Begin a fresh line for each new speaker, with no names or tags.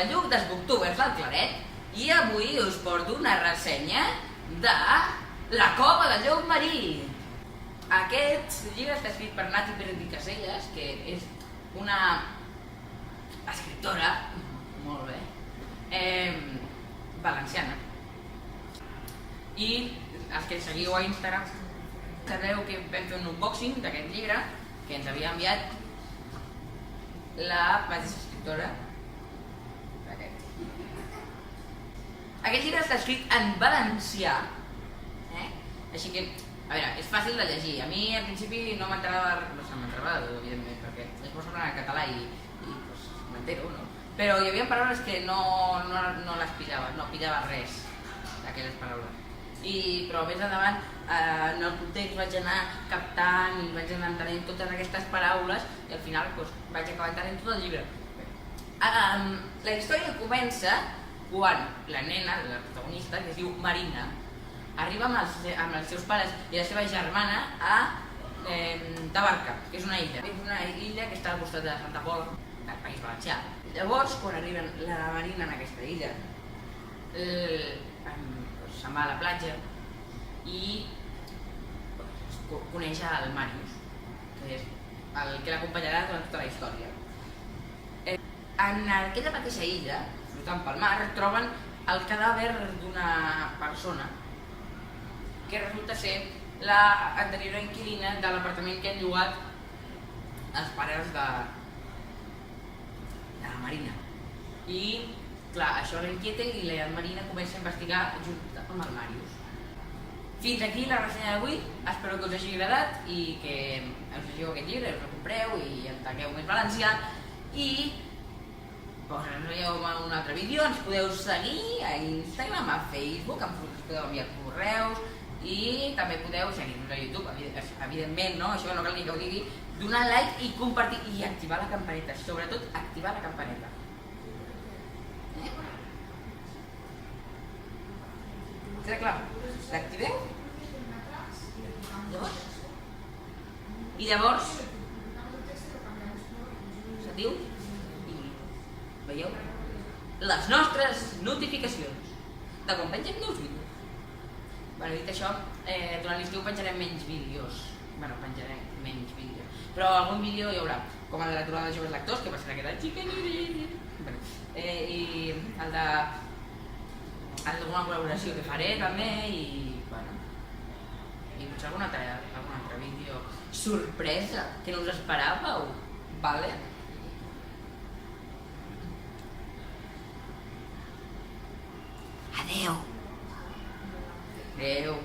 de Lluc dels Booktubers del Claret i avui us porto una ressenya de La cova del llop marí. Aquest llibre està escrit per Nati Pérez i Casellas, que és una escriptora, molt bé, valenciana. I els que seguiu a Instagram sabeu que vam fer un unboxing d'aquest llibre que ens havia enviat la mateixa escriptora d'aquest. Aquest llibre està escrit en valencià, així que, a veure, és fàcil de llegir. A mi al principi no m'entrava, evidentment, perquè es posa en català i m'entero, no? Però hi havia paraules que no les pillava, no pillava res d'aquelles paraules. Però més endavant, en el context vaig anar captant i vaig anar entenent totes aquestes paraules i al final vaig acabar entenent tot el llibre. La història comença quan la nena, la protagonista, que es diu Marina, arriba amb els seus pares i la seva germana a Tabarca, que és una illa. És una illa que està al costat de Santa Pola, del País Valencià. Llavors, quan arriba la Marina en aquesta illa, se'n va a la platja i coneix el Màrius, que és el que l'acompanyarà durant tota la història. En aquella mateixa illa, flotant pel mar, troben el cadàver d'una persona que resulta ser l'anterior inquilina de l'apartament que han llogat els pares de la Marina. I clar, això l'inquieta i la Marina comença a investigar junt amb el Màrius. Fins aquí la ressenya d'avui, espero que us hagi agradat i que us llegiu aquest llibre, us el compreu i entengueu més valencià i ens veieu en un altre vídeo. Ens podeu seguir a Instagram, a Facebook, ens podeu enviar correus i també podeu seguir-nos a YouTube, evidentment, no? Això no cal ni que ho digui, donar like i compartir i activar la campaneta, sobretot activar la campaneta. Queda clar? L'activeu? I llavors sentiu i veieu les nostres notificacions de quan pengem nous vídeos. Dit això, durant l'estiu penjarem menys vídeos. Penjarem menys vídeos. Però algun vídeo hi haurà, com el de la trobada de joves lectors, que va ser aquest xiqueniri, i el d'alguna col·laboració que faré també i potser algun altre vídeo sorpresa que no us esperàveu, vale? Adeu! Adeu!